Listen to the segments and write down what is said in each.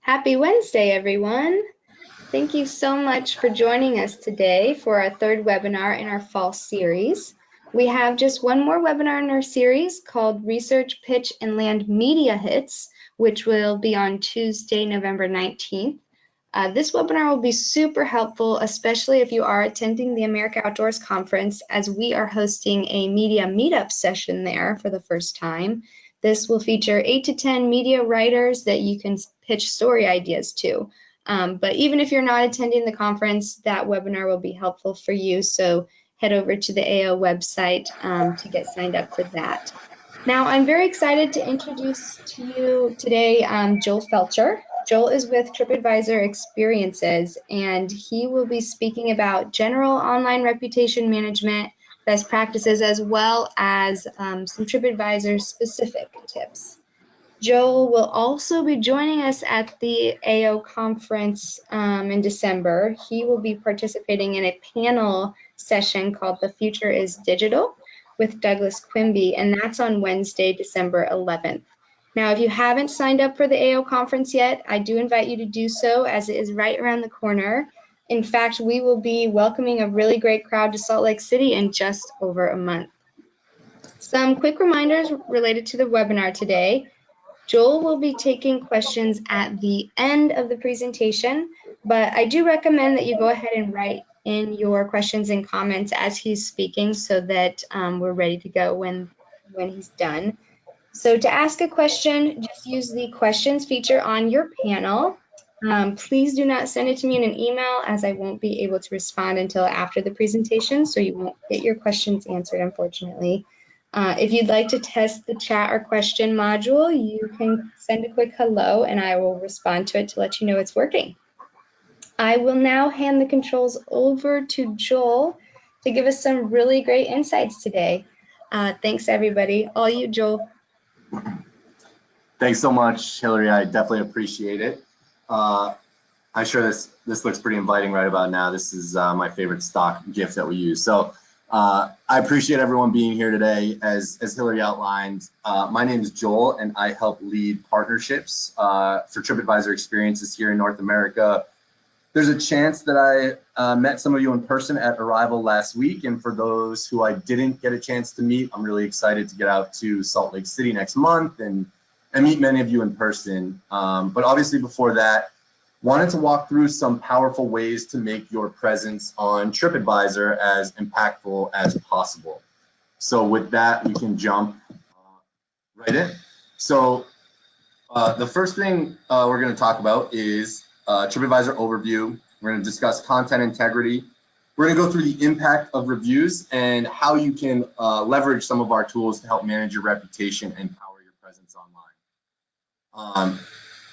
Happy Wednesday, everyone. Thank you so much for joining us today for our third webinar in our fall series. We have just one more webinar in our series called Research, Pitch, and Land Media Hits, which will be on Tuesday, November 19th. This webinar will be super helpful, especially if you are attending the America Outdoors Conference, as we are hosting a media meetup session there for the first time. This will feature 8 to 10 media writers that you can pitch story ideas to. But even if you're not attending the conference, that webinar will be helpful for you. So head over to the AO website to get signed up for that. Now, I'm very excited to introduce to you today Joel Felcher. Joel is with TripAdvisor Experiences, and he will be speaking about general online reputation management best practices, as well as some TripAdvisor specific tips. Joel will also be joining us at the AO conference in December. He will be participating in a panel session called The Future is Digital with Douglas Quimby, and that's on Wednesday, December 11th. Now, if you haven't signed up for the AO conference yet, I do invite you to do so, as it is right around the corner. In fact, we will be welcoming a really great crowd to Salt Lake City in just over a month. Some quick reminders related to the webinar today. Joel will be taking questions at the end of the presentation, but I do recommend that you go ahead and write in your questions and comments as he's speaking so that we're ready to go when he's done. So to ask a question, just use the questions feature on your panel. Please do not send it to me in an email, as I won't be able to respond until after the presentation, so you won't get your questions answered, unfortunately. If you'd like to test the chat or question module, you can send a quick hello and I will respond to it to let you know it's working. I will now hand the controls over to Joel to give us some really great insights today. Thanks, everybody. All you, Joel. Thanks so much, Hillary. I definitely appreciate it. I'm sure this looks pretty inviting right about now. This is my favorite stock GIF that we use. So I appreciate everyone being here today. As Hillary outlined, my name is Joel, and I help lead partnerships for TripAdvisor Experiences here in North America. There's a chance that I met some of you in person at Arrival last week, and for those who I didn't get a chance to meet, I'm really excited to get out to Salt Lake City next month and meet many of you in person. But obviously before that, wanted to walk through some powerful ways to make your presence on TripAdvisor as impactful as possible. So with that, we can jump right in. So the first thing we're going to talk about is TripAdvisor overview. We're going to discuss content integrity. We're going to go through the impact of reviews and how you can leverage some of our tools to help manage your reputation and power your presence online.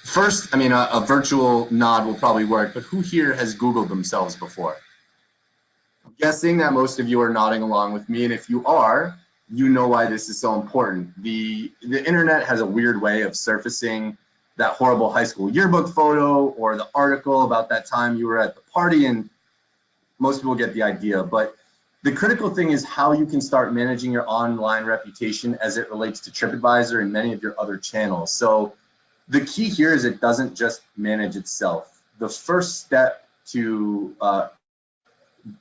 First, I mean, a virtual nod will probably work, but who here has Googled themselves before? I'm guessing that most of you are nodding along with me, and if you are, you know why this is so important. The internet has a weird way of surfacing that horrible high school yearbook photo or the article about that time you were at the party, and most people get the idea. But the critical thing is how you can start managing your online reputation as it relates to TripAdvisor and many of your other channels. So the key here is it doesn't just manage itself. The first step to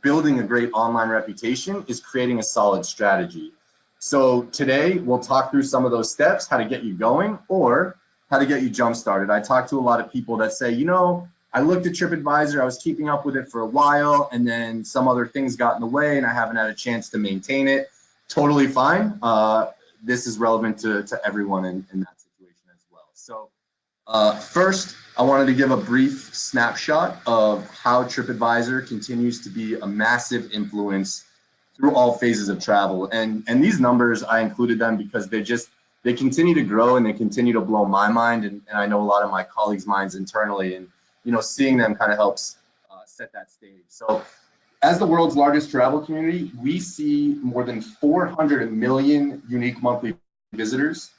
building a great online reputation is creating a solid strategy. So today we'll talk through some of those steps, how to get you going or how to get you jump started. I talk to a lot of people that say, you know, I looked at TripAdvisor, I was keeping up with it for a while, and then some other things got in the way and I haven't had a chance to maintain it. Totally fine. This is relevant to everyone in that situation as well. So first, I wanted to give a brief snapshot of how TripAdvisor continues to be a massive influence through all phases of travel. And these numbers, I included them because they continue to grow and they continue to blow my mind, and I know a lot of my colleagues' minds internally, and you know, seeing them kind of helps set that stage. So as the world's largest travel community, we see more than 400 million unique monthly visitors.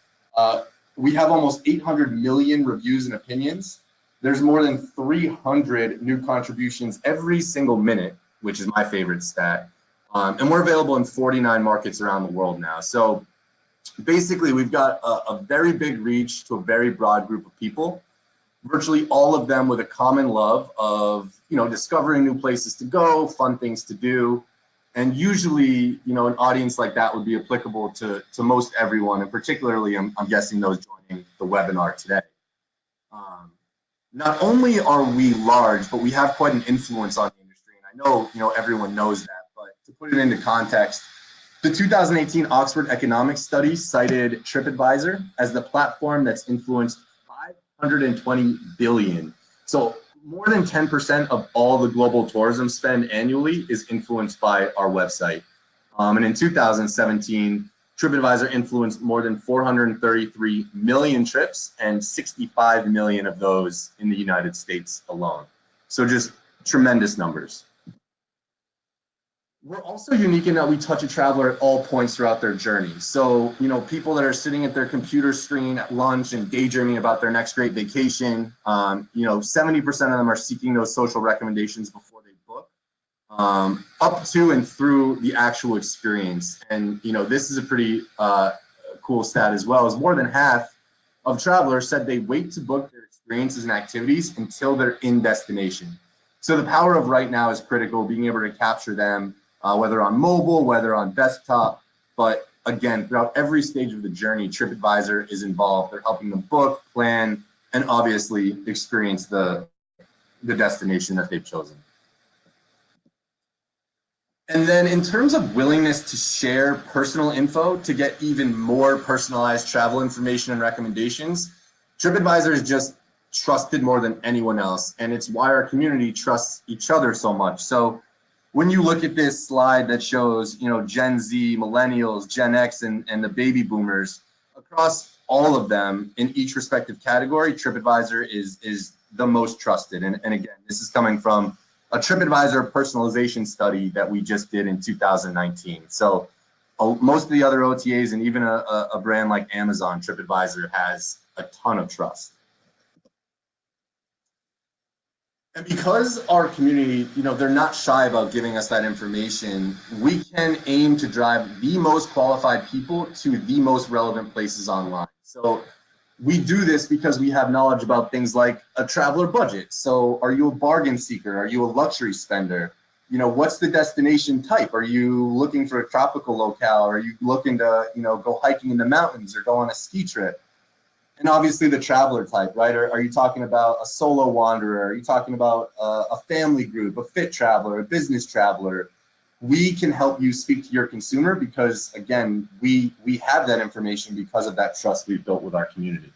We have almost 800 million reviews and opinions. There's more than 300 new contributions every single minute, which is my favorite stat. And we're available in 49 markets around the world now. So basically, we've got a very big reach to a very broad group of people. virtually all of them with a common love of, discovering new places to go, fun things to do. And usually, an audience like that would be applicable to most everyone, and particularly, I'm guessing those joining the webinar today. Not only are we large, but we have quite an influence on the industry. And I know, everyone knows that, but to put it into context, the 2018 Oxford Economics study cited TripAdvisor as the platform that's influenced 520 billion. So more than 10% of all the global tourism spend annually is influenced by our website. And in 2017, TripAdvisor influenced more than 433 million trips, and 65 million of those in the United States alone. So just tremendous numbers. We're also unique in that we touch a traveler at all points throughout their journey. So, people that are sitting at their computer screen at lunch and daydreaming about their next great vacation, 70% of them are seeking those social recommendations before they book, up to and through the actual experience. And, this is a pretty cool stat as well, is more than half of travelers said they wait to book their experiences and activities until they're in destination. So the power of right now is critical, being able to capture them, whether on mobile, whether on desktop. But again, throughout every stage of the journey, TripAdvisor is involved. They're helping them book, plan, and obviously experience the destination that they've chosen. And then in terms of willingness to share personal info to get even more personalized travel information and recommendations, TripAdvisor is just trusted more than anyone else. And it's why our community trusts each other so much. So when you look at this slide that shows, Gen Z, millennials, Gen X, and the baby boomers, across all of them in each respective category, TripAdvisor is the most trusted. And again, this is coming from a TripAdvisor personalization study that we just did in 2019. So most of the other OTAs and even a brand like Amazon, TripAdvisor has a ton of trust. And because our community, they're not shy about giving us that information, we can aim to drive the most qualified people to the most relevant places online. So we do this because we have knowledge about things like a traveler budget. So are you a bargain seeker? Are you a luxury spender? What's the destination type? Are you looking for a tropical locale? Are you looking to, go hiking in the mountains or go on a ski trip? And obviously the traveler type, right? Are you talking about a solo wanderer? Are you talking about a family group, a fit traveler, a business traveler? We can help you speak to your consumer because, again, we have that information because of that trust we've built with our community.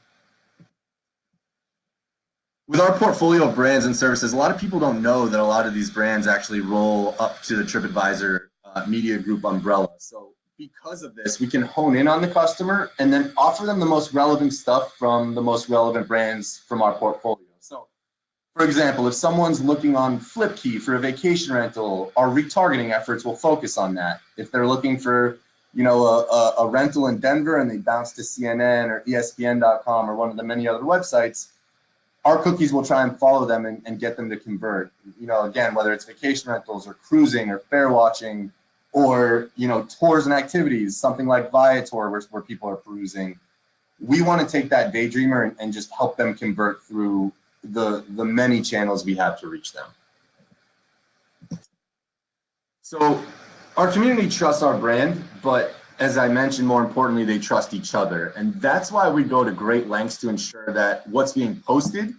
With our portfolio of brands and services, a lot of people don't know that a lot of these brands actually roll up to the TripAdvisor Media Group umbrella. So because of this, we can hone in on the customer and then offer them the most relevant stuff from the most relevant brands from our portfolio. So, for example, if someone's looking on Flipkey for a vacation rental, our retargeting efforts will focus on that. If they're looking for, a rental in Denver and they bounce to CNN or ESPN.com or one of the many other websites, our cookies will try and follow them and get them to convert. Again, whether it's vacation rentals or cruising or fair watching, or tours and activities, something like Viator where people are perusing. We want to take that daydreamer and just help them convert through the many channels we have to reach them. So our community trusts our brand, but as I mentioned, more importantly, they trust each other. And that's why we go to great lengths to ensure that what's being posted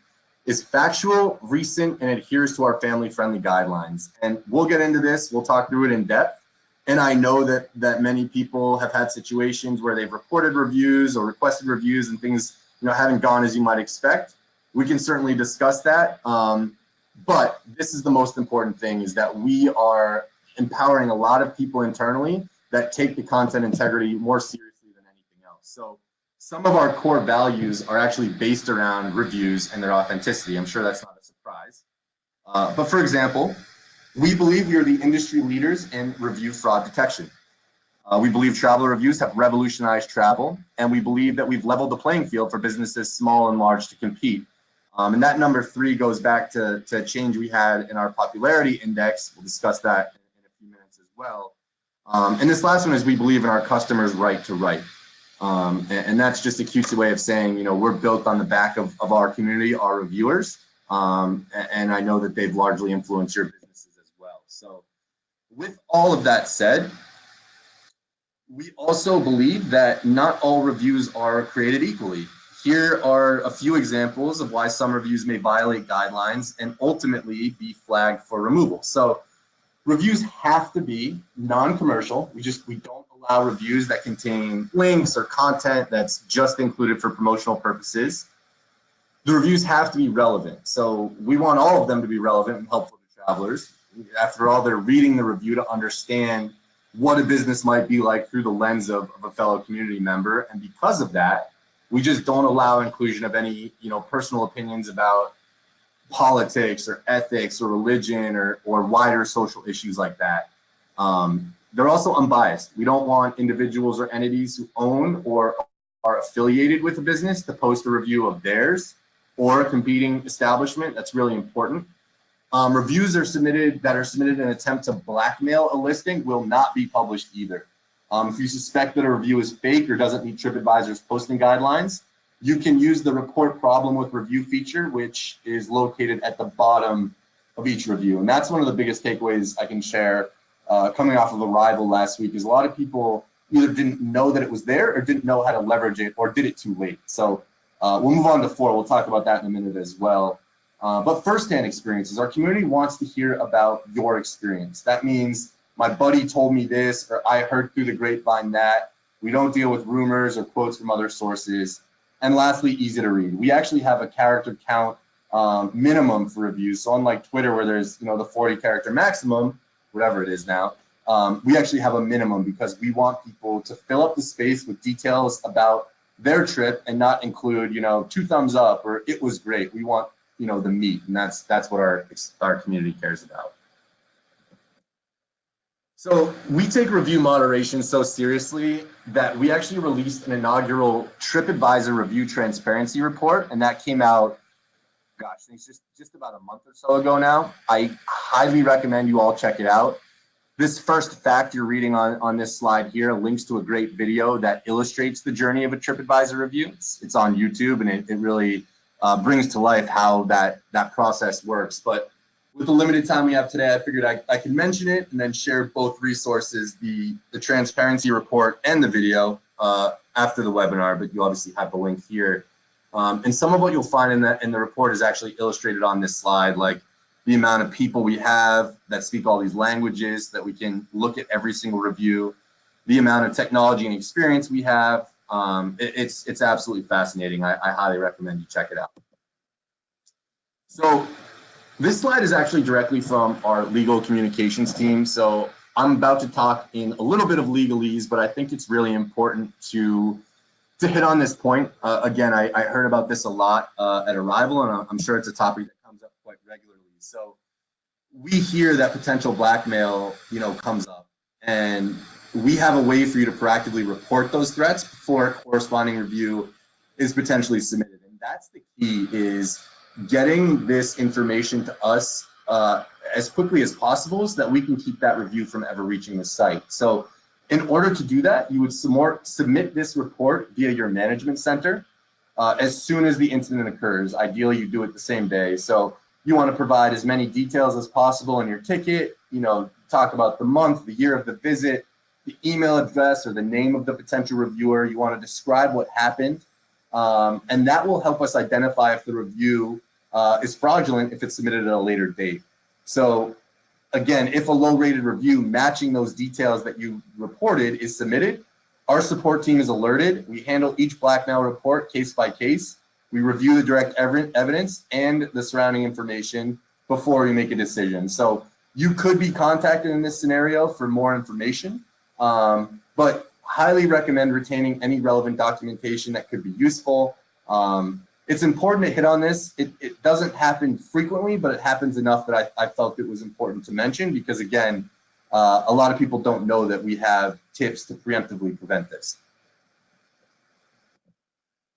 is factual, recent, and adheres to our family-friendly guidelines. And we'll get into this, we'll talk through it in depth. And I know that many people have had situations where they've reported reviews or requested reviews and things haven't gone as you might expect. We can certainly discuss that. But this is the most important thing, is that we are empowering a lot of people internally that take the content integrity more seriously than anything else. So some of our core values are actually based around reviews and their authenticity. I'm sure that's not a surprise. But for example, we believe we are the industry leaders in review fraud detection. We believe traveler reviews have revolutionized travel, and we believe that we've leveled the playing field for businesses small and large to compete. And that number 3 goes back to a change we had in our popularity index. We'll discuss that in a few minutes as well. And this last one is we believe in our customers' right to write. And that's just a cutesy way of saying, you know, we're built on the back of our community, our reviewers, and I know that they've largely influenced your businesses as well. So with all of that said, we also believe that not all reviews are created equally. Here are a few examples of why some reviews may violate guidelines and ultimately be flagged for removal. So reviews have to be non-commercial. We don't allow reviews that contain links or content that's just included for promotional purposes. The reviews have to be relevant. So we want all of them to be relevant and helpful to travelers. After all, they're reading the review to understand what a business might be like through the lens of a fellow community member. And because of that, we just don't allow inclusion of any, you know, personal opinions about politics or ethics or religion or wider social issues like that. They're also unbiased. We don't want individuals or entities who own or are affiliated with a business to post a review of theirs or a competing establishment. That's really important. Reviews that are submitted in an attempt to blackmail a listing will not be published either. If you suspect that a review is fake or doesn't meet TripAdvisor's posting guidelines, you can use the report problem with review feature, which is located at the bottom of each review. And that's one of the biggest takeaways I can share coming off of Arrival last week, is a lot of people either didn't know that it was there or didn't know how to leverage it or did it too late. So we'll move on to 4. We'll talk about that in a minute as well. But firsthand experiences, our community wants to hear about your experience. That means my buddy told me this, or I heard through the grapevine that. We don't deal with rumors or quotes from other sources. And lastly, easy to read. We actually have a character count minimum for reviews. So unlike Twitter, where there's, you know, the 40 character maximum, whatever it is now, we actually have a minimum because we want people to fill up the space with details about their trip and not include, you know, 2 thumbs up or it was great. We want, you know, the meat, and that's what our community cares about. So we take review moderation so seriously that we actually released an inaugural TripAdvisor review transparency report, and that came out, gosh, I think it's just about a month or so ago now. I highly recommend you all check it out. This first fact you're reading on this slide here links to a great video that illustrates the journey of a TripAdvisor review. It's on YouTube, and it really brings to life how that process works. But with the limited time we have today, I figured I could mention it and then share both resources, the transparency report and the video after the webinar, but you obviously have the link here. And some of what you'll find in the report is actually illustrated on this slide, like the amount of people we have that speak all these languages, that we can look at every single review, the amount of technology and experience we have. It's absolutely fascinating. I highly recommend you check it out. So this slide is actually directly from our legal communications team. So I'm about to talk in a little bit of legalese, but I think it's really important to hit on this point. Again, I heard about this a lot at Arrival, and I'm sure it's a topic that comes up quite regularly. So we hear that potential blackmail, you know, comes up, and we have a way for you to proactively report those threats before a corresponding review is potentially submitted. And that's the key, is getting this information to us as quickly as possible so that we can keep that review from ever reaching the site. So in order to do that, you would submit this report via your management center as soon as the incident occurs. Ideally, you do it the same day. So you want to provide as many details as possible in your ticket, you know, talk about the month, the year of the visit, the email address or the name of the potential reviewer. You want to describe what happened. And that will help us identify if the review is fraudulent if it's submitted at a later date. So again, if a low-rated review matching those details that you reported is submitted, our support team is alerted. We handle each blackmail report case by case. We review the direct evidence and the surrounding information before we make a decision. So you could be contacted in this scenario for more information, but highly recommend retaining any relevant documentation that could be useful. It's important to hit on this. It doesn't happen frequently, but it happens enough that I felt it was important to mention, because again, a lot of people don't know that we have tips to preemptively prevent this.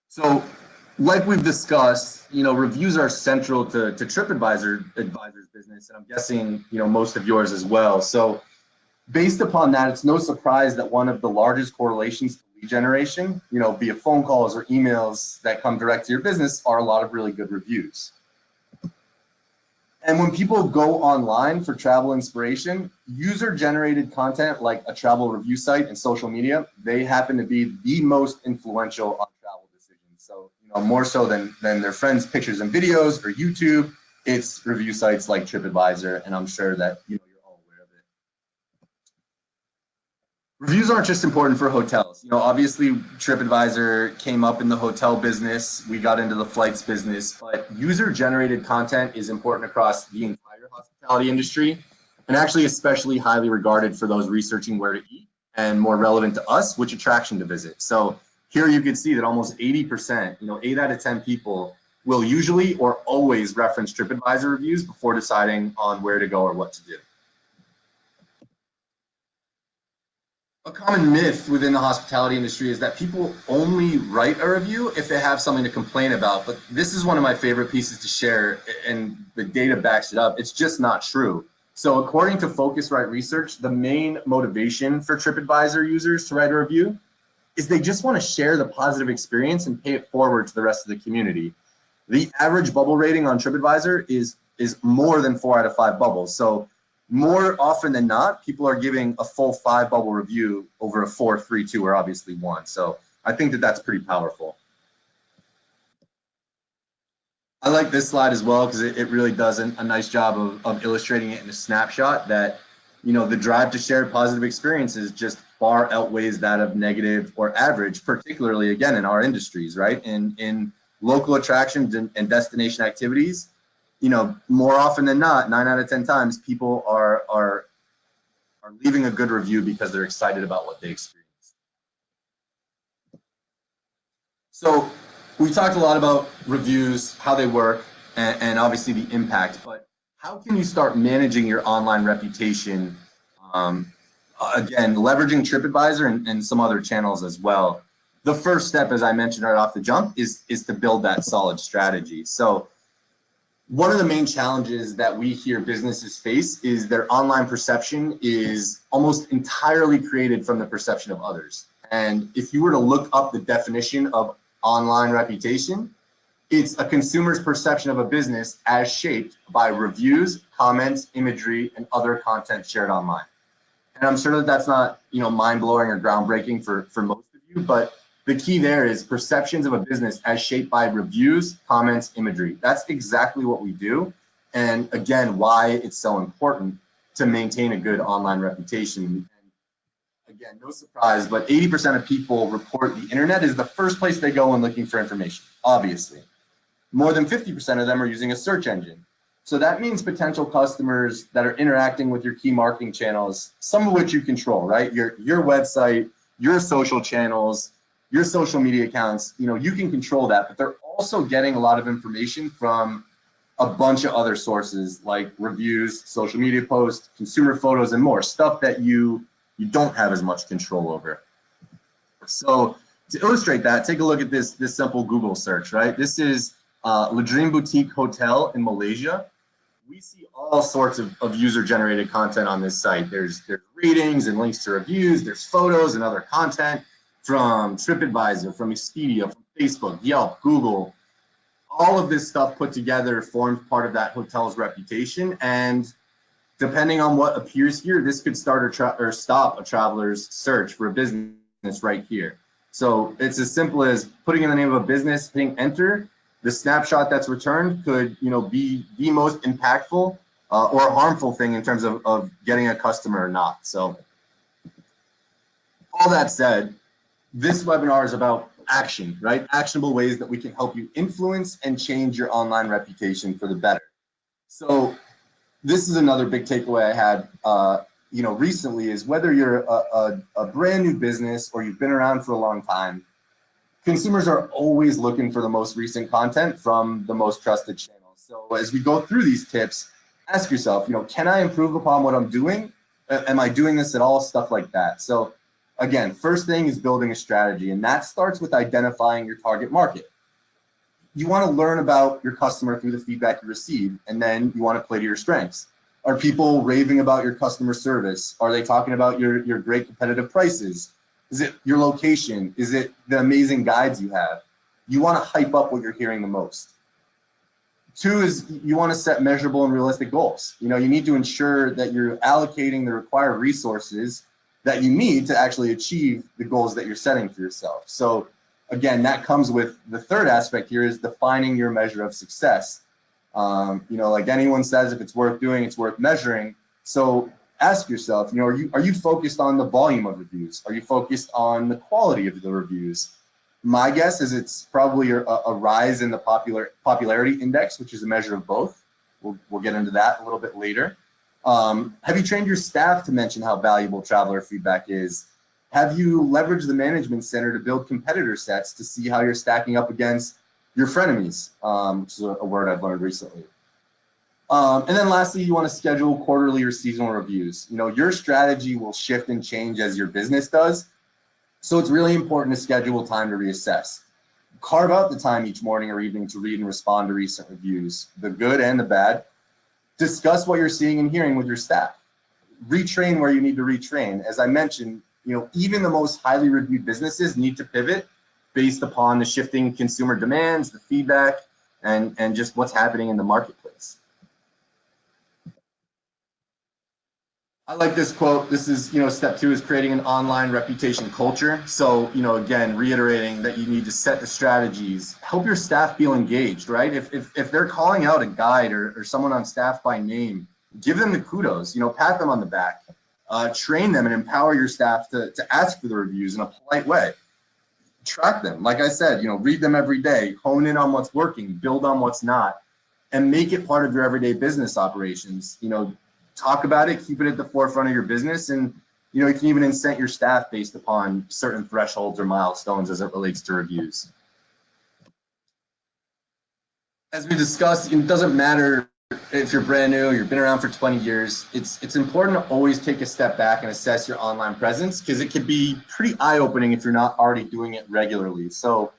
So like we've discussed, you know, reviews are central to TripAdvisor's business, and I'm guessing, you know, most of yours as well. So based upon that, it's no surprise that one of the largest correlations to generation, via phone calls or emails that come direct to your business, are a lot of really good reviews. And when people go online for travel inspiration, user-generated content like a travel review site and social media, they happen to be the most influential on travel decisions. So, more so than their friends' pictures and videos or YouTube, it's review sites like TripAdvisor, and I'm sure that you're all aware of it. Reviews aren't just important for hotels. Obviously TripAdvisor came up in the hotel business. We got into the flights business, but user-generated content is important across the entire hospitality industry, and actually especially highly regarded for those researching where to eat, and more relevant to us, which attraction to visit. So here you can see that almost 80%, 8 out of 10 people will usually or always reference TripAdvisor reviews before deciding on where to go or what to do. A common myth within the hospitality industry is that people only write a review if they have something to complain about. But this is one of my favorite pieces to share, and the data backs it up. It's just not true. So according to Focusrite research, the main motivation for TripAdvisor users to write a review is they just want to share the positive experience and pay it forward to the rest of the community. The average bubble rating on TripAdvisor is more than 4 out of 5 bubbles. So more often than not, people are giving a full 5 bubble review over a 4, 3, 2, or obviously 1. So I think that that's pretty powerful. I like this slide as well because it really does a nice job of illustrating it in a snapshot that, the drive to share positive experiences just far outweighs that of negative or average, particularly, again, in our industries, right? In local attractions and destination activities, more often than not, 9 out of 10 times, people are leaving a good review because they're excited about what they experienced. So we talked a lot about reviews, how they work, and obviously the impact, but how can you start managing your online reputation? Again, leveraging TripAdvisor and some other channels as well. The first step, as I mentioned right off the jump, is to build that solid strategy. So one of the main challenges that we hear businesses face is their online perception is almost entirely created from the perception of others. And if you were to look up the definition of online reputation, it's a consumer's perception of a business as shaped by reviews, comments, imagery, and other content shared online. And I'm sure that that's not, mind-blowing or groundbreaking for most of you, but the key there is perceptions of a business as shaped by reviews, comments, imagery. That's exactly what we do. And again, why it's so important to maintain a good online reputation. And again, no surprise, but 80% of people report the internet is the first place they go when looking for information, obviously. More than 50% of them are using a search engine. So that means potential customers that are interacting with your key marketing channels, some of which you control, right? Your website, your social channels, your social media accounts, you can control that, but they're also getting a lot of information from a bunch of other sources like reviews, social media posts, consumer photos, and more, stuff that you don't have as much control over. So to illustrate that, take a look at this simple Google search, right? This is La Dream Boutique Hotel in Malaysia. We see all sorts of user-generated content on this site. There's ratings and links to reviews, there's photos and other content from TripAdvisor, from Expedia, from Facebook, Yelp, Google. All of this stuff put together forms part of that hotel's reputation, and depending on what appears here, this could start or stop a traveler's search for a business right here. So it's as simple as putting in the name of a business, hitting enter. The snapshot that's returned could, be the most impactful or harmful thing in terms of getting a customer or not. So all that said, this webinar is about action, right? Actionable ways that we can help you influence and change your online reputation for the better. So this is another big takeaway I had, recently is whether you're a brand new business or you've been around for a long time, consumers are always looking for the most recent content from the most trusted channels. So as we go through these tips, ask yourself, can I improve upon what I'm doing? Am I doing this at all? Stuff like that. So again, first thing is building a strategy, and that starts with identifying your target market. You want to learn about your customer through the feedback you receive, and then you want to play to your strengths. Are people raving about your customer service? Are they talking about your great competitive prices? Is it your location? Is it the amazing guides you have? You want to hype up what you're hearing the most. 2 is you want to set measurable and realistic goals. You need to ensure that you're allocating the required resources that you need to actually achieve the goals that you're setting for yourself. So again, that comes with the third aspect here is defining your measure of success. Like anyone says, if it's worth doing, it's worth measuring. So ask yourself, are you focused on the volume of reviews? Are you focused on the quality of the reviews? My guess is it's probably a rise in the popularity index, which is a measure of both. We'll get into that a little bit later. Have you trained your staff to mention how valuable traveler feedback is? Have you leveraged the management center to build competitor sets to see how you're stacking up against your frenemies, which is a word I've learned recently. And then lastly, you want to schedule quarterly or seasonal reviews. Your strategy will shift and change as your business does. So it's really important to schedule time to reassess. Carve out the time each morning or evening to read and respond to recent reviews, the good and the bad. Discuss what you're seeing and hearing with your staff. Retrain where you need to retrain. As I mentioned, even the most highly reviewed businesses need to pivot based upon the shifting consumer demands, the feedback, and just what's happening in the marketplace. I like this quote. This is, step 2 is creating an online reputation culture. So, again, reiterating that you need to set the strategies, help your staff feel engaged, right? If they're calling out a guide or someone on staff by name, give them the kudos, pat them on the back, train them and empower your staff to ask for the reviews in a polite way. Track them. Like I said, read them every day, hone in on what's working, build on what's not, and make it part of your everyday business operations. Talk about it, keep it at the forefront of your business, and you can even incent your staff based upon certain thresholds or milestones as it relates to reviews. As we discussed, it doesn't matter if you're brand new, you've been around for 20 years, it's important to always take a step back and assess your online presence, because it could be pretty eye-opening if you're not already doing it regularly. So,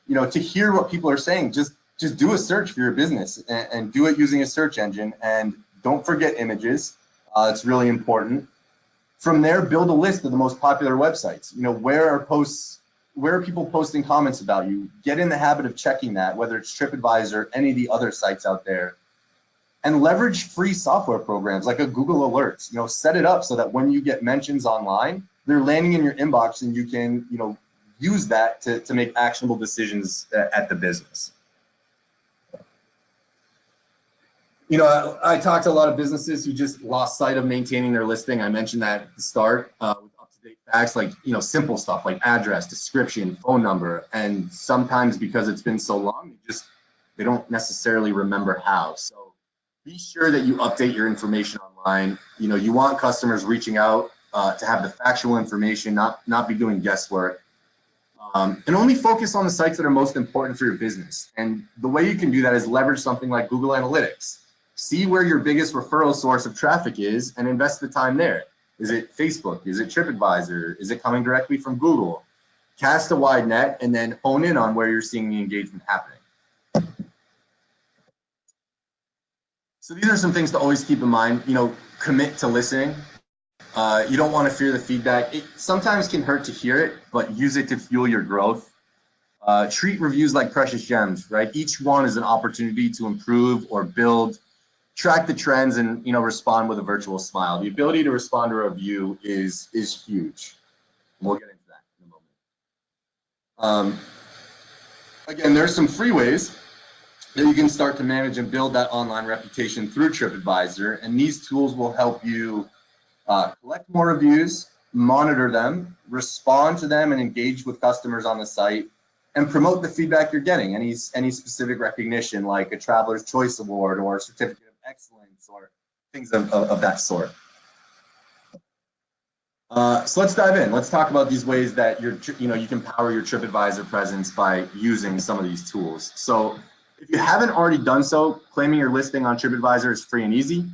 to hear what people are saying, just do a search for your business and do it using a search engine, and don't forget images. It's really important. From there, build a list of the most popular websites. Where are people posting comments about you? Get in the habit of checking that, whether it's TripAdvisor, any of the other sites out there. And leverage free software programs like a Google Alerts. Set it up so that when you get mentions online, they're landing in your inbox and you can, use that to make actionable decisions at the business. I talked to a lot of businesses who just lost sight of maintaining their listing. I mentioned that at the start with up-to-date facts like, simple stuff like address, description, phone number. And sometimes because it's been so long, they don't necessarily remember how. So be sure that you update your information online. You want customers reaching out to have the factual information, not be doing guesswork. And only focus on the sites that are most important for your business. And the way you can do that is leverage something like Google Analytics. See where your biggest referral source of traffic is and invest the time there. Is it Facebook? Is it TripAdvisor? Is it coming directly from Google? Cast a wide net and then hone in on where you're seeing the engagement happening. So these are some things to always keep in mind. Commit to listening. You don't want to fear the feedback. It sometimes can hurt to hear it, but use it to fuel your growth. Treat reviews like precious gems, right? Each one is an opportunity to improve or build. Track the trends and respond with a virtual smile. The ability to respond to a review is huge. We'll get into that in a moment. Again, there's some free ways that you can start to manage and build that online reputation through TripAdvisor, and these tools will help you collect more reviews, monitor them, respond to them, and engage with customers on the site, and promote the feedback you're getting. Any specific recognition like a Traveler's Choice Award or a Certificate of Excellence or things of that sort. So let's dive in. Let's talk about these ways that you can power your TripAdvisor presence by using some of these tools. So if you haven't already done so, claiming your listing on TripAdvisor is free and easy.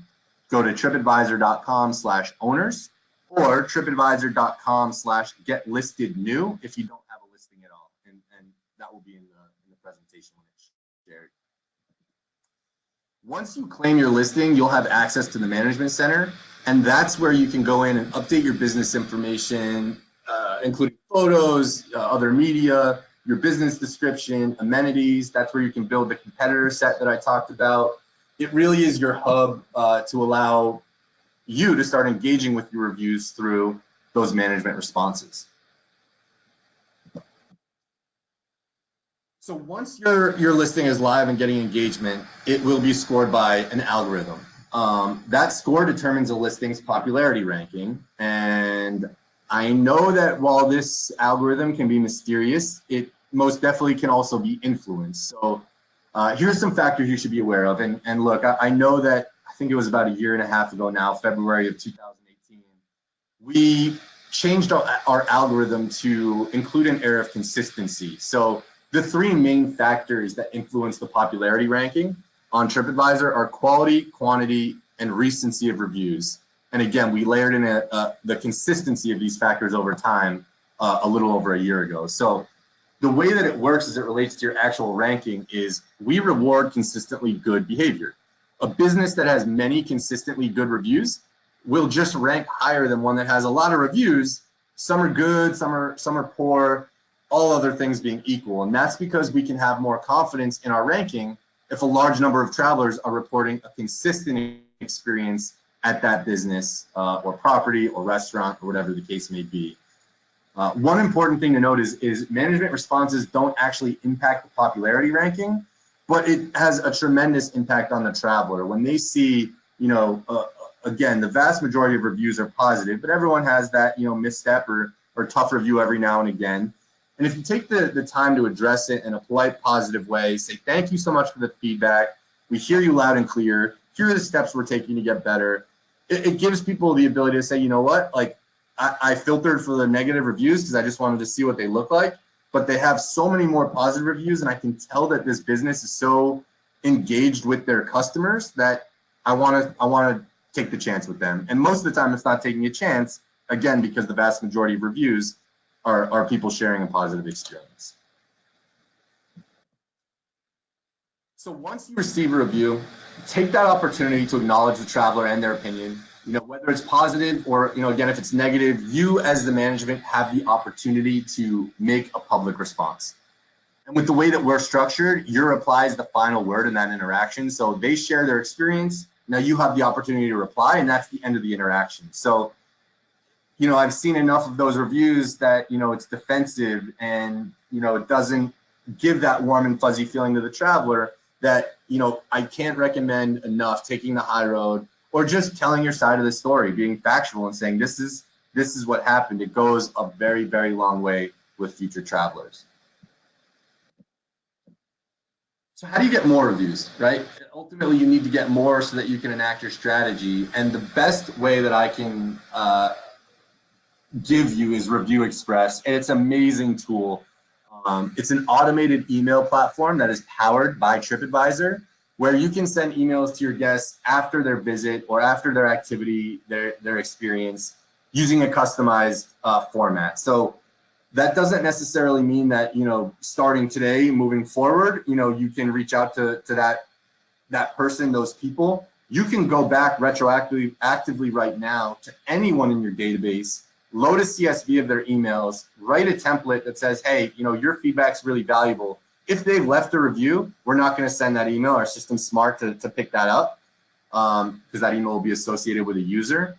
Go to tripadvisor.com/owners or tripadvisor.com/getlistednew if you don't have a listing at all, and that will be in the presentation when it's shared. Once you claim your listing, you'll have access to the management center, and that's where you can go in and update your business information, including photos, other media, your business description, amenities. That's where you can build the competitor set that I talked about. It really is your hub to allow you to start engaging with your reviews through those management responses. So once your listing is live and getting engagement, it will be scored by an algorithm. That score determines a listing's popularity ranking. And I know that while this algorithm can be mysterious, it most definitely can also be influenced. So here's some factors you should be aware of. And look, I know that I think it was about a year and a half ago now, February of 2018, we changed our algorithm to include an area of consistency. So the three main factors that influence the popularity ranking on TripAdvisor are quality, quantity, and recency of reviews. And again, we layered in the consistency of these factors over time a little over a year ago. So the way that it works as it relates to your actual ranking is we reward consistently good behavior. A business that has many consistently good reviews will just rank higher than one that has a lot of reviews. Some are good, some are poor, all other things being equal. And that's because we can have more confidence in our ranking if a large number of travelers are reporting a consistent experience at that business or property or restaurant or whatever the case may be. One important thing to note is management responses don't actually impact the popularity ranking, but it has a tremendous impact on the traveler. When they see, again, the vast majority of reviews are positive, but everyone has that, misstep or tough review every now and again. And if you take the time to address it in a polite, positive way, say, thank you so much for the feedback. We hear you loud and clear. Here are the steps we're taking to get better. It gives people the ability to say, you know what, like I filtered for the negative reviews because I just wanted to see what they look like, but they have so many more positive reviews, and I can tell that this business is so engaged with their customers that I want to take the chance with them. And most of the time it's not taking a chance, again, because the vast majority of reviews are people sharing a positive experience. So once you receive a review, take that opportunity to acknowledge the traveler and their opinion. Whether it's positive or, again, if it's negative, you as the management have the opportunity to make a public response. And with the way that we're structured, your reply is the final word in that interaction. So they share their experience. Now you have the opportunity to reply, and that's the end of the interaction. So, I've seen enough of those reviews that, it's defensive and, it doesn't give that warm and fuzzy feeling to the traveler that, I can't recommend enough taking the high road or just telling your side of the story, being factual and saying, this is what happened. It goes a very, very long way with future travelers. So how do you get more reviews, right? Ultimately, you need to get more so that you can enact your strategy. And the best way that I can give you is Review Express, and it's an amazing tool. It's an automated email platform that is powered by TripAdvisor, where you can send emails to your guests after their visit or after their activity, their experience, using a customized format. So that doesn't necessarily mean that, starting today, moving forward, you can reach out to that person, those people. You can go back actively right now to anyone in your database, load a CSV of their emails, write a template that says, hey, your feedback's really valuable. If they've left a review, we're not going to send that email. Our system's smart to pick that up because that email will be associated with a user.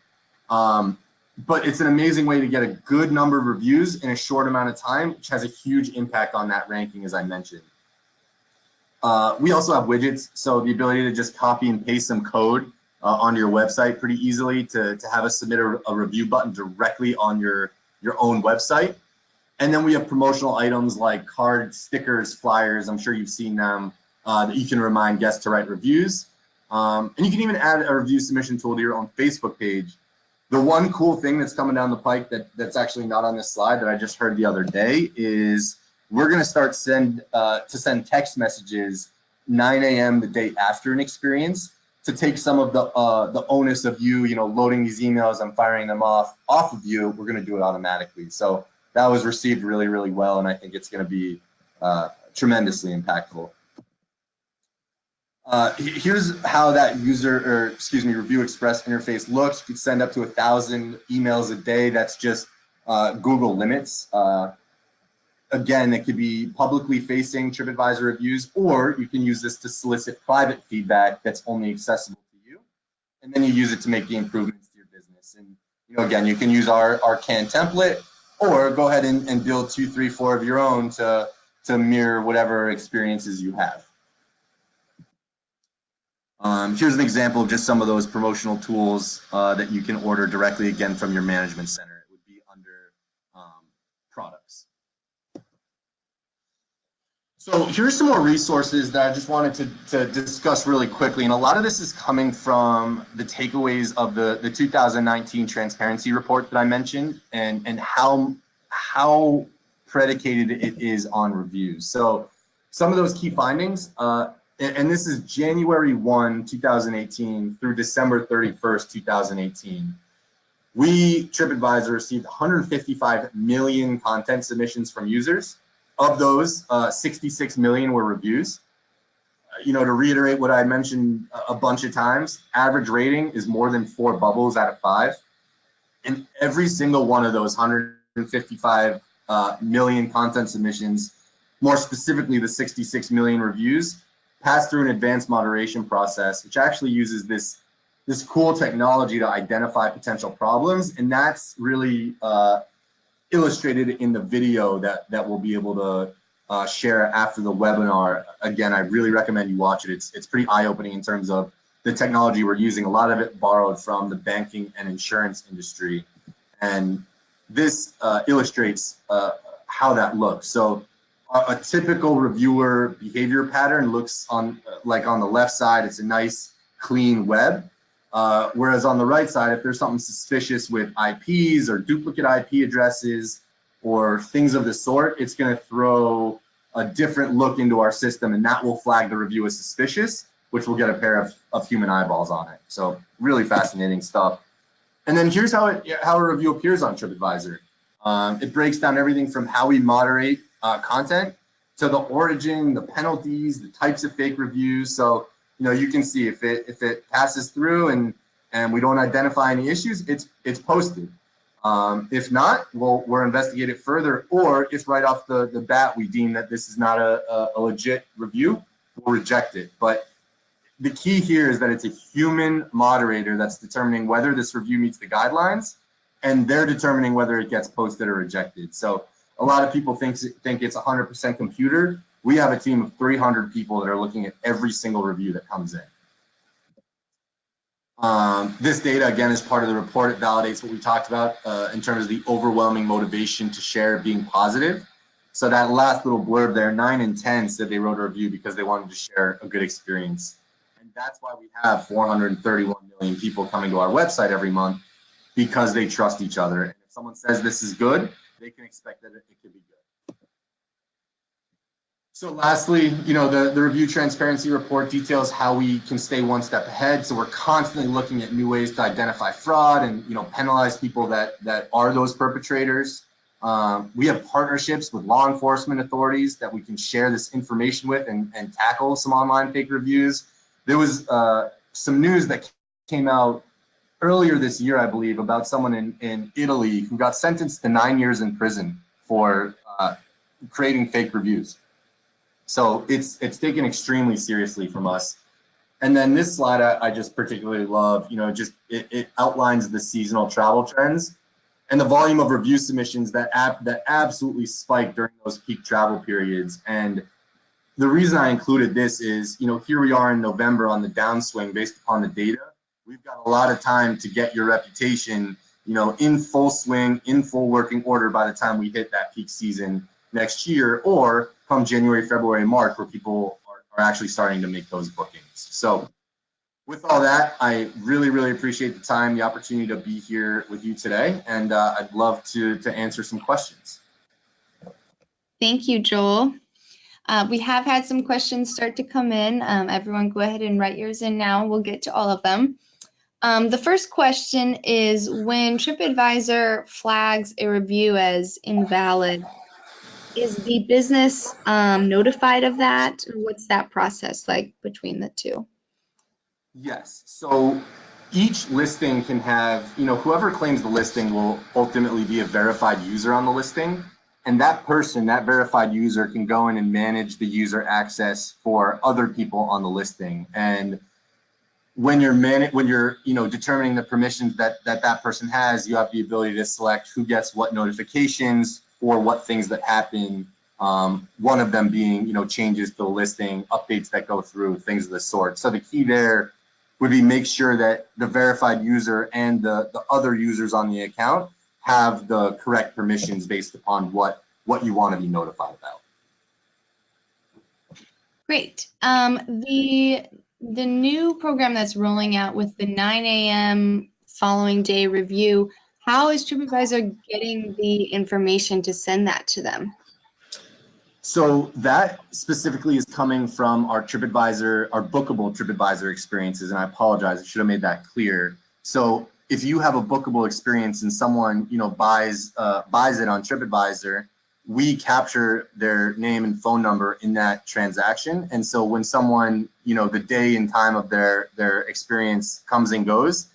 But it's an amazing way to get a good number of reviews in a short amount of time, which has a huge impact on that ranking, as I mentioned. We also have widgets, so the ability to just copy and paste some code onto your website pretty easily to have us submit a review button directly on your own website. And then we have promotional items like cards, stickers, flyers. I'm sure you've seen them that you can remind guests to write reviews. And you can even add a review submission tool to your own Facebook page. The one cool thing that's coming down the pike that's actually not on this slide that I just heard the other day is we're going to start send text messages 9 a.m. the day after an experience to take some of the onus of you, loading these emails and firing them off of you. We're going to do it automatically. So that was received really, really well, and I think it's going to be tremendously impactful. Here's how that Review Express interface looks. You can send up to 1,000 emails a day. That's just Google limits. Again, it could be publicly facing TripAdvisor reviews, or you can use this to solicit private feedback that's only accessible to you. And then you use it to make the improvements to your business. And again, you can use our canned template, or go ahead and build 2, 3, 4 of your own to mirror whatever experiences you have. Here's an example of just some of those promotional tools that you can order directly, again, from your management center. It would be under products. So here's some more resources that I just wanted to discuss really quickly. And a lot of this is coming from the takeaways of the 2019 transparency report that I mentioned, and how predicated it is on reviews. So some of those key findings, and this is January 1, 2018 through December 31st, 2018. We, TripAdvisor, received 155 million content submissions from users. Of those, 66 million were reviews. To reiterate what I mentioned a bunch of times, average rating is more than 4 bubbles out of 5. And every single one of those 155 million content submissions, more specifically the 66 million reviews, passed through an advanced moderation process, which actually uses this cool technology to identify potential problems. And that's really illustrated in the video that we'll be able to share after the webinar. Again, I really recommend you watch it. It's pretty eye-opening in terms of the technology we're using. A lot of it borrowed from the banking and insurance industry. And this illustrates how that looks. So a typical reviewer behavior pattern looks like on the left side, it's a nice clean web. Whereas on the right side, if there's something suspicious with IPs or duplicate IP addresses or things of the sort, it's going to throw a different look into our system, and that will flag the review as suspicious, which will get a pair of human eyeballs on it. So really fascinating stuff. And then here's how a review appears on TripAdvisor. It breaks down everything from how we moderate content to the origin, the penalties, the types of fake reviews. So you can see if it passes through and we don't identify any issues, it's posted. If not, we'll investigate it further, or if right off the bat we deem that this is not a legit review, we'll reject it. But the key here is that it's a human moderator that's determining whether this review meets the guidelines, and they're determining whether it gets posted or rejected. So a lot of people think it's 100% computer. We have a team of 300 people that are looking at every single review that comes in. This data, again, is part of the report. It validates what we talked about in terms of the overwhelming motivation to share being positive. So that last little blurb there, 9 in 10 said they wrote a review because they wanted to share a good experience. And that's why we have 431 million people coming to our website every month, because they trust each other. And if someone says this is good, they can expect that it could be good. So lastly, the review transparency report details how we can stay one step ahead. So we're constantly looking at new ways to identify fraud and penalize people that are those perpetrators. We have partnerships with law enforcement authorities that we can share this information with and tackle some online fake reviews. There was some news that came out earlier this year, I believe, about someone in Italy who got sentenced to 9 years in prison for creating fake reviews. So it's taken extremely seriously from us. And then this slide I just particularly love. It outlines the seasonal travel trends and the volume of review submissions that absolutely spiked during those peak travel periods. And the reason I included this is, here we are in November on the downswing based upon the data. We've got a lot of time to get your reputation, in full swing, in full working order by the time we hit that peak season next year, or come January, February, March, where people are actually starting to make those bookings. So with all that, I really, really appreciate the time, the opportunity to be here with you today, and I'd love to answer some questions. Thank you, Joel. We have had some questions start to come in. Everyone go ahead and write yours in now. We'll get to all of them. The first question is, when TripAdvisor flags a review as invalid, is the business notified of that? Or what's that process like between the two? Yes. So each listing can have, whoever claims the listing will ultimately be a verified user on the listing. And that person, that verified user, can go in and manage the user access for other people on the listing. And when you're determining the permissions that person has, you have the ability to select who gets what notifications for what things that happen. One of them being, changes to the listing, updates that go through, things of the sort. So the key there would be make sure that the verified user and the other users on the account have the correct permissions based upon what you want to be notified about. Great. The new program that's rolling out with the 9 a.m. following day review, how is TripAdvisor getting the information to send that to them? So that specifically is coming from our TripAdvisor, our bookable TripAdvisor experiences, and I apologize, I should have made that clear. So if you have a bookable experience and someone buys it on TripAdvisor, we capture their name and phone number in that transaction. And so when someone, the day and time of their experience comes and goes,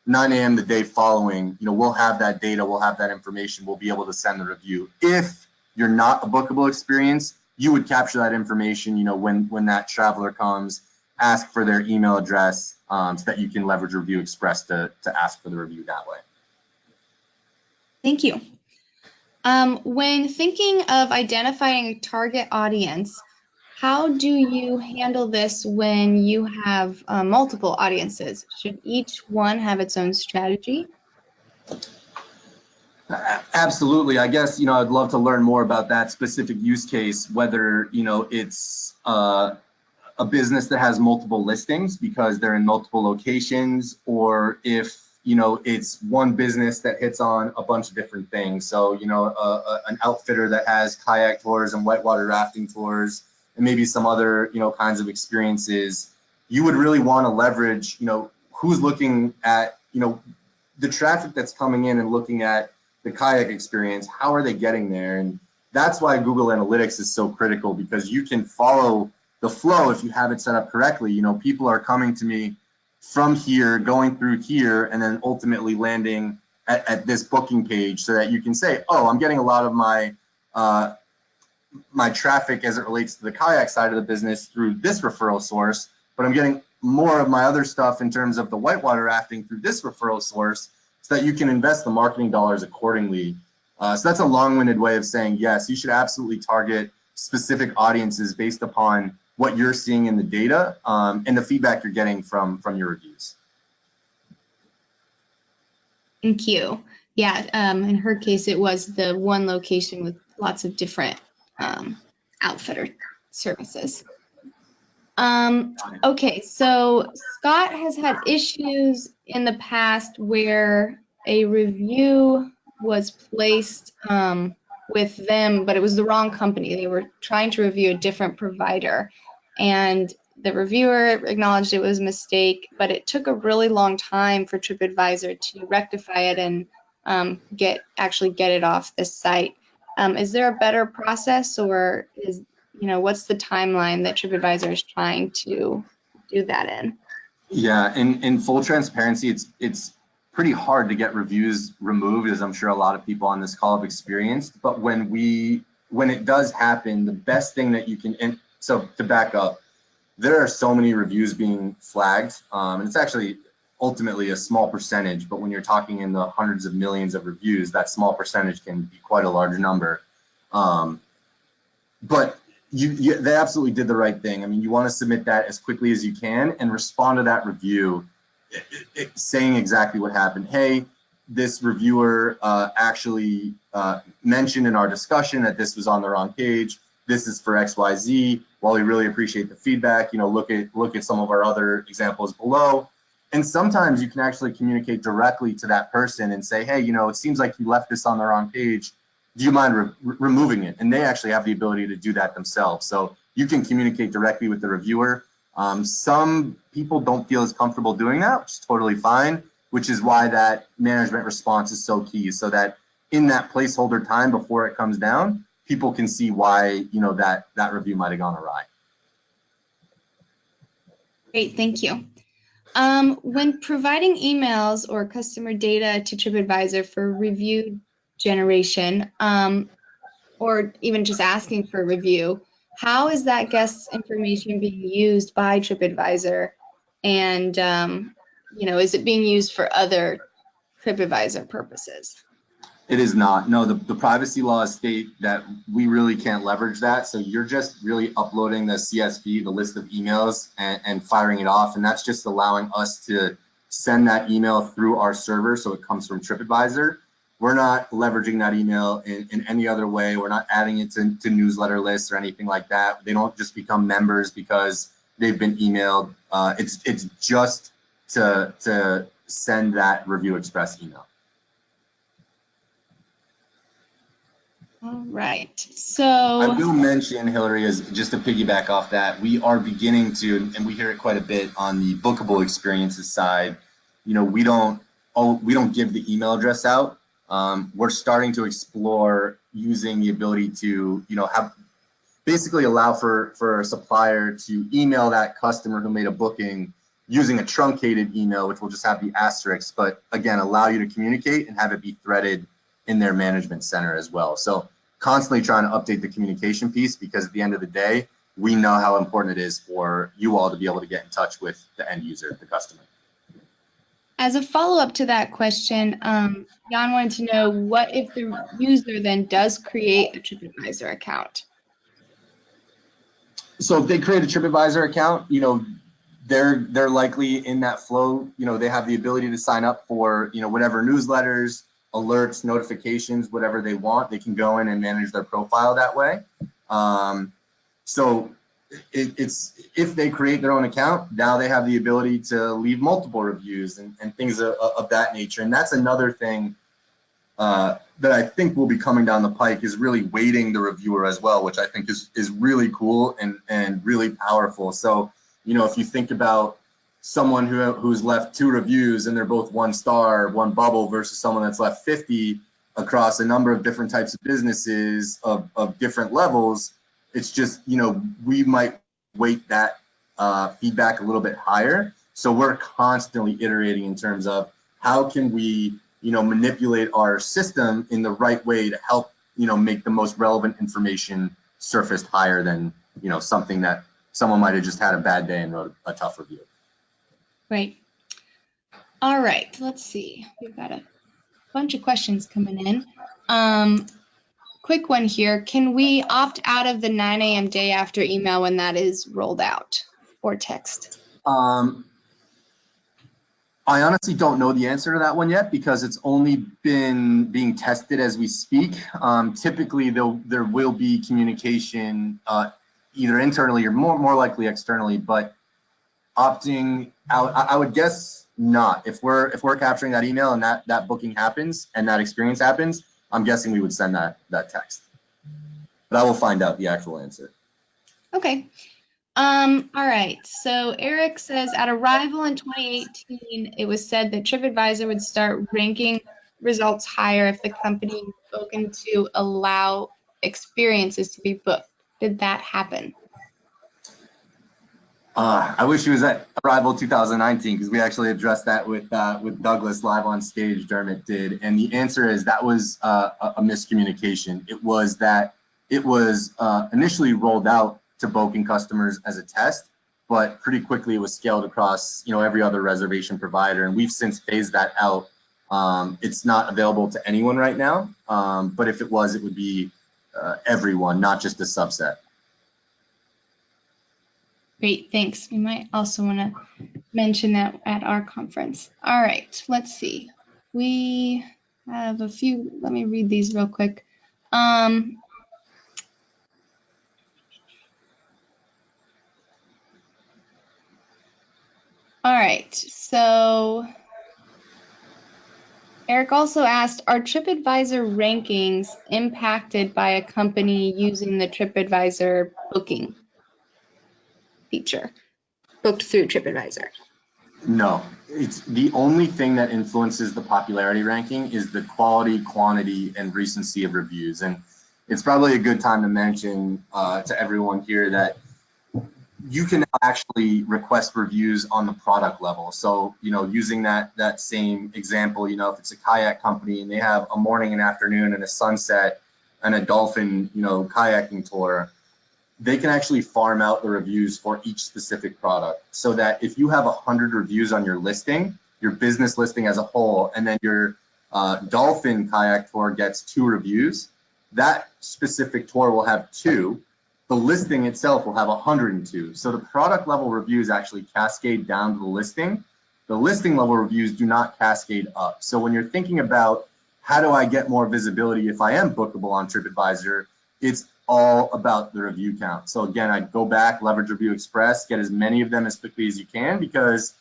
9 a.m. the day following, we'll have that data, we'll have that information, we'll be able to send the review. If you're not a bookable experience, you would capture that information, when that traveler comes, ask for their email address, so that you can leverage Review Express to ask for the review that way. Thank you. When thinking of identifying a target audience, how do you handle this when you have multiple audiences? Should each one have its own strategy? Absolutely. I guess, I'd love to learn more about that specific use case, whether, it's a business that has multiple listings because they're in multiple locations, or if, it's one business that hits on a bunch of different things. So, an outfitter that has kayak tours and whitewater rafting tours and maybe some other, kinds of experiences, you would really want to leverage, who's looking at, the traffic that's coming in and looking at the kayak experience, how are they getting there? And that's why Google Analytics is so critical, because you can follow the flow if you have it set up correctly. People are coming to me from here, going through here, and then ultimately landing at this booking page, so that you can say, oh, I'm getting a lot of my my traffic as it relates to the kayak side of the business through this referral source, but I'm getting more of my other stuff in terms of the whitewater rafting through this referral source, so that you can invest the marketing dollars accordingly. So that's a long-winded way of saying, yes, you should absolutely target specific audiences based upon what you're seeing in the data, and the feedback you're getting from your reviews. Thank you. Yeah, in her case, it was the one location with lots of different outfitter services. Okay, so Scott has had issues in the past where a review was placed with them, but it was the wrong company. They were trying to review a different provider, and the reviewer acknowledged it was a mistake, but it took a really long time for TripAdvisor to rectify it and actually get it off the site. Is there a better process, or what's the timeline that TripAdvisor is trying to do that in? Yeah, in full transparency, it's pretty hard to get reviews removed, as I'm sure a lot of people on this call have experienced. But when it does happen, the best thing that you can, and so to back up, there are so many reviews being flagged, and it's actually ultimately a small percentage, but when you're talking in the hundreds of millions of reviews, that small percentage can be quite a large number. But they absolutely did the right thing. I mean, you want to submit that as quickly as you can and respond to that review saying exactly what happened. Hey, this reviewer actually mentioned in our discussion that this was on the wrong page. This is for XYZ. While we really appreciate the feedback, look at some of our other examples below. And sometimes you can actually communicate directly to that person and say, hey, it seems like you left this on the wrong page. Do you mind removing it? And they actually have the ability to do that themselves. So you can communicate directly with the reviewer. Some people don't feel as comfortable doing that, which is totally fine, which is why that management response is so key, so that in that placeholder time before it comes down, people can see why that review might have gone awry. Great, thank you. When providing emails or customer data to TripAdvisor for review generation, or even just asking for a review, how is that guest's information being used by TripAdvisor? And, is it being used for other TripAdvisor purposes? It is not. No, the privacy laws state that we really can't leverage that. So you're just really uploading the CSV, the list of emails, and firing it off. And that's just allowing us to send that email through our server. So it comes from TripAdvisor. We're not leveraging that email in any other way. We're not adding it to newsletter lists or anything like that. They don't just become members because they've been emailed. It's just to send that Review Express email. All right. So I will mention, Hillary, is just to piggyback off that, we are beginning to, and we hear it quite a bit on the bookable experiences side. We don't give the email address out. We're starting to explore using the ability to, have basically allow for a supplier to email that customer who made a booking using a truncated email, which will just have the asterisk, but again, allow you to communicate and have it be threaded in their management center as well. So constantly trying to update the communication piece, because at the end of the day, we know how important it is for you all to be able to get in touch with the end user, the customer. as a follow-up to that question, Jan wanted to know, what if the user then does create a TripAdvisor account? So if they create a TripAdvisor account, they're likely in that flow. They have the ability to sign up for, whatever newsletters, alerts, notifications, whatever they want. They can go in and manage their profile that way. So it's if they create their own account, now they have the ability to leave multiple reviews and things of that nature. And that's another thing that I think will be coming down the pike, is really weighting the reviewer as well, which I think is really cool and really powerful. So, if you think about someone who's left 2 reviews and they're both 1 star, 1 bubble, versus someone that's left 50 across a number of different types of businesses of different levels, it's just, we might weight that feedback a little bit higher. So we're constantly iterating in terms of how can we, manipulate our system in the right way to help, make the most relevant information surfaced higher than, something that someone might have just had a bad day and wrote a tough review. Right. All right, let's see. We've got a bunch of questions coming in. Quick one here. Can we opt out of the 9 a.m. day after email when that is rolled out, or text? I honestly don't know the answer to that one yet, because it's only been being tested as we speak. Typically, there will be communication either internally or more likely externally, but opting out, I would guess not. If we're capturing that email and that booking happens and that experience happens, I'm guessing we would send that text. But I will find out the actual answer. Okay. All right. So Eric says, at arrival in 2018, it was said that TripAdvisor would start ranking results higher if the company spoken to allow experiences to be booked. Did that happen? I wish he was at Arrival 2019, because we actually addressed that with Douglas live on stage. Dermot did, and the answer is that was a miscommunication. It was that it was initially rolled out to Booking customers as a test, but pretty quickly it was scaled across every other reservation provider, and we've since phased that out. It's not available to anyone right now, but if it was, it would be everyone, not just a subset. Great, thanks. We might also want to mention that at our conference. All right, let's see. We have a few, let me read these real quick. All right, so Eric also asked, are TripAdvisor rankings impacted by a company using the TripAdvisor booking feature, booked through TripAdvisor? No, it's the only thing that influences the popularity ranking is the quality, quantity, and recency of reviews. And it's probably a good time to mention to everyone here that you can actually request reviews on the product level. So, using that same example, if it's a kayak company and they have a morning and afternoon and a sunset and a dolphin, kayaking tour, they can actually farm out the reviews for each specific product, so that if you have 100 reviews on your listing, your business listing as a whole, and then your dolphin kayak tour gets 2 reviews, that specific tour will have 2. The listing itself will have 102. So the product level reviews actually cascade down to the listing. The listing level reviews do not cascade up. So when you're thinking about how do I get more visibility if I am bookable on TripAdvisor, it's all about the review count. So again, I'd go back, leverage Review Express, get as many of them as quickly as you can, because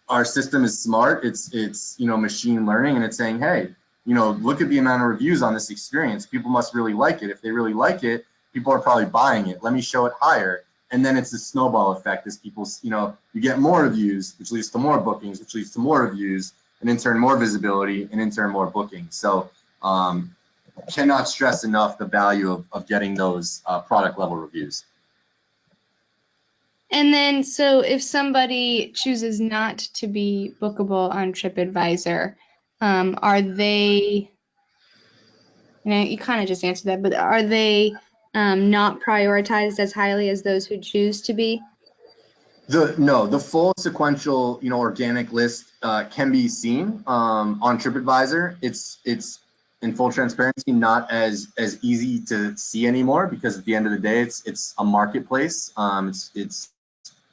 our system is smart. It's machine learning, and it's saying, hey, look at the amount of reviews on this experience. People must really like it. If they really like it, people are probably buying it. Let me show it higher. And then it's a snowball effect as people, you get more reviews, which leads to more bookings, which leads to more reviews, and in turn more visibility, and in turn more bookings. So cannot stress enough the value of getting those product level reviews. And then, so if somebody chooses not to be bookable on TripAdvisor, are they, you kind of just answered that, but are they not prioritized as highly as those who choose to be? The full sequential, organic list can be seen on TripAdvisor. It's in full transparency, not as easy to see anymore, because at the end of the day, it's a marketplace. It's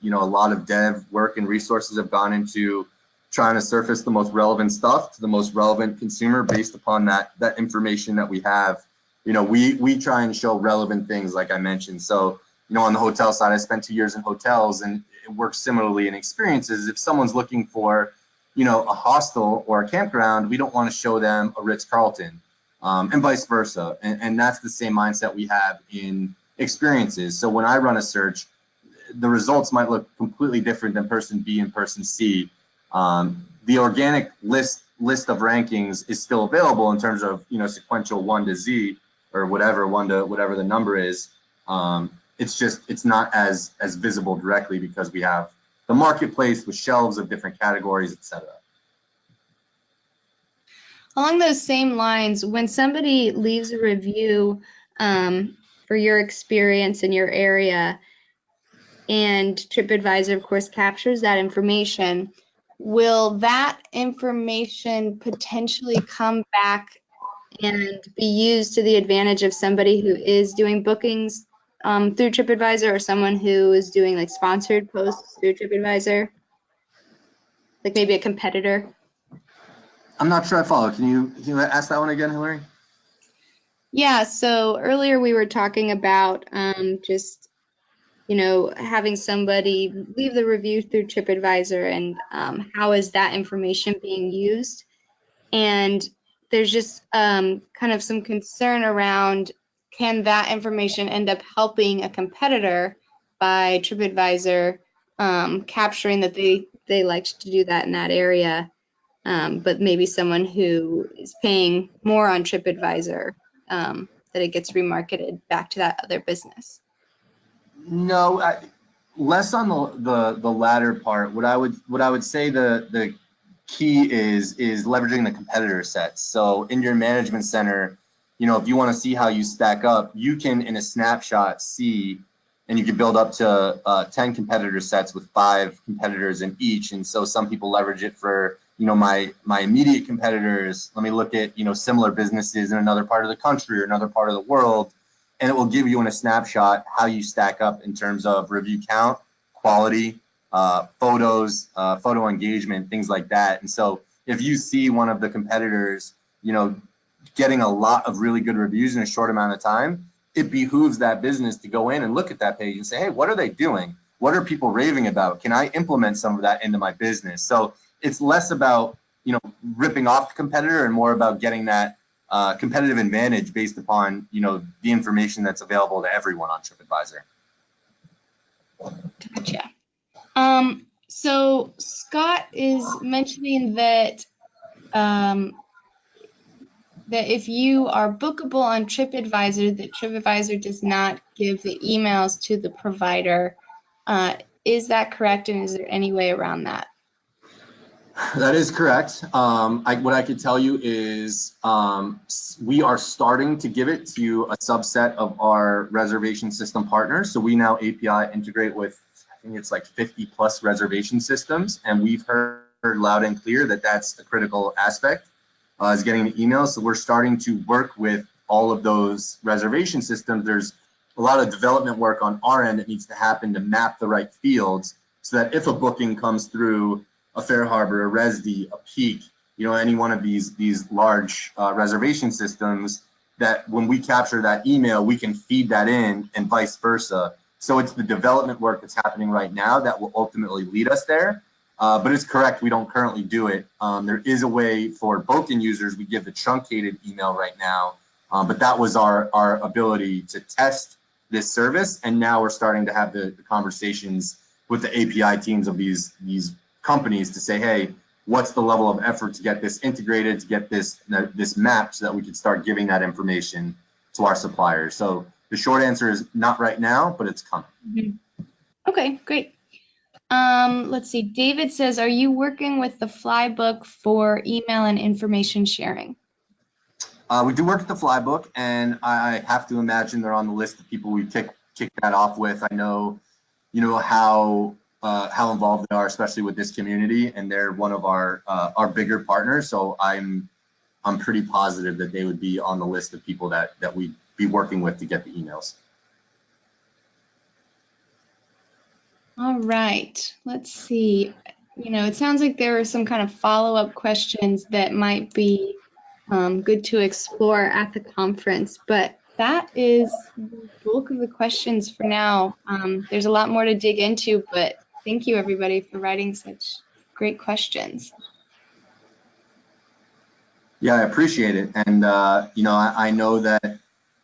a lot of dev work and resources have gone into trying to surface the most relevant stuff to the most relevant consumer based upon that information that we have. We try and show relevant things, like I mentioned. So, on the hotel side, I spent 2 years in hotels, and it works similarly in experiences. If someone's looking for, a hostel or a campground, we don't want to show them a Ritz-Carlton, and vice versa. And that's the same mindset we have in experiences. So when I run a search, the results might look completely different than person B and person C. The organic list of rankings is still available in terms of, sequential 1 to Z, or whatever, 1 to whatever the number is. It's not as visible directly, because we have the marketplace with shelves of different categories, etc. Along those same lines, when somebody leaves a review for your experience in your area, and TripAdvisor, of course, captures that information, will that information potentially come back and be used to the advantage of somebody who is doing bookings through TripAdvisor, or someone who is doing like sponsored posts through TripAdvisor, like maybe a competitor? I'm not sure I follow. Can you ask that one again, Hillary? Yeah, so earlier we were talking about just, having somebody leave the review through TripAdvisor, and how is that information being used? And there's just kind of some concern around, can that information end up helping a competitor by TripAdvisor capturing that they liked to do that in that area, but maybe someone who is paying more on TripAdvisor, that it gets remarketed back to that other business? No, less on the latter part. What I would say the key is leveraging the competitor sets. So in your management center, if you want to see how you stack up, you can, in a snapshot, see, and you can build up to 10 competitor sets with 5 competitors in each. And so some people leverage it for, my immediate competitors. Let me look at, similar businesses in another part of the country or another part of the world. And it will give you in a snapshot how you stack up in terms of review count, quality, photos, photo engagement, things like that. And so if you see one of the competitors, getting a lot of really good reviews in a short amount of time, it behooves that business to go in and look at that page and say, hey, what are they doing? What are people raving about? Can I implement some of that into my business? So it's less about, ripping off the competitor and more about getting that competitive advantage based upon, the information that's available to everyone on TripAdvisor. Gotcha. So Scott is mentioning that that if you are bookable on TripAdvisor, that TripAdvisor does not give the emails to the provider. Is that correct, and is there any way around that? That is correct. What I could tell you is we are starting to give it to a subset of our reservation system partners. So we now API integrate with, I think it's like 50 plus reservation systems, and we've heard loud and clear that that's a critical aspect, is getting the emails. So we're starting to work with all of those reservation systems. There's a lot of development work on our end that needs to happen to map the right fields so that if a booking comes through a Fair Harbor, a Resd, a Peak, any one of these large reservation systems, that when we capture that email, we can feed that in and vice versa. So it's the development work that's happening right now that will ultimately lead us there. But it's correct, we don't currently do it. There is a way for Boken users, we give the truncated email right now, but that was our ability to test this service, and now we're starting to have the conversations with the API teams of these companies to say, hey, what's the level of effort to get this integrated, to get this mapped so that we can start giving that information to our suppliers. So the short answer is not right now, but it's coming. Mm-hmm. Okay, great. Let's see. David says, are you working with the Flybook for email and information sharing? We do work at the Flybook, and I have to imagine they're on the list of people we kick that off with. I know, how involved they are, especially with this community, and they're one of our bigger partners. So I'm pretty positive that they would be on the list of people that we'd be working with to get the emails. All right, let's see. It sounds like there are some kind of follow-up questions that might be good to explore at the conference, but that is the bulk of the questions for now. There's a lot more to dig into, but thank you everybody for writing such great questions. Yeah, I appreciate it. And, I know that,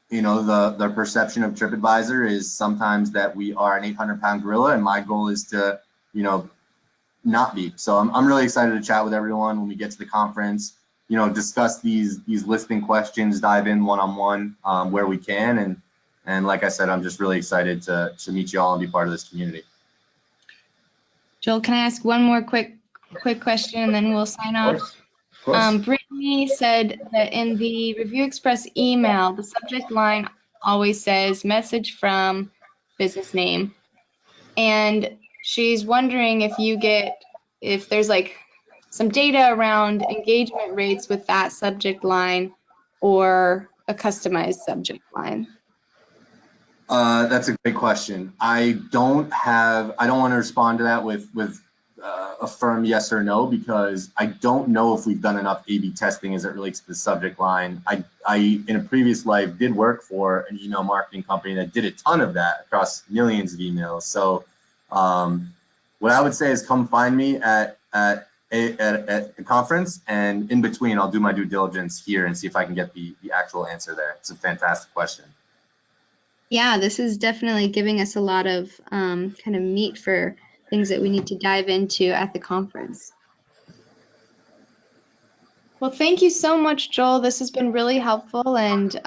the perception of TripAdvisor is sometimes that we are an 800-pound gorilla, and my goal is to, not be. So I'm really excited to chat with everyone when we get to the conference, discuss these listing questions, dive in one-on-one where we can. And like I said, I'm just really excited to meet you all and be part of this community. Joel, can I ask one more quick question and then we'll sign off? Of course. Brittany said that in the Review Express email, the subject line always says message from business name. And she's wondering if there's like some data around engagement rates with that subject line or a customized subject line. That's a great question. I don't want to respond to that with a firm yes or no, because I don't know if we've done enough A/B testing as it relates to the subject line. I in a previous life did work for an email marketing company that did a ton of that across millions of emails. So what I would say is come find me at a conference, and in between I'll do my due diligence here and see if I can get the actual answer there. It's a fantastic question. Yeah, this is definitely giving us a lot of kind of meat for things that we need to dive into at the conference. Well, thank you so much, Joel. This has been really helpful, and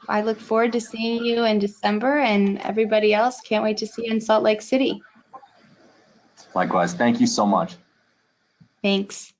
I look forward to seeing you in December, and everybody else can't wait to see you in Salt Lake City. Likewise. Thank you so much. Thanks.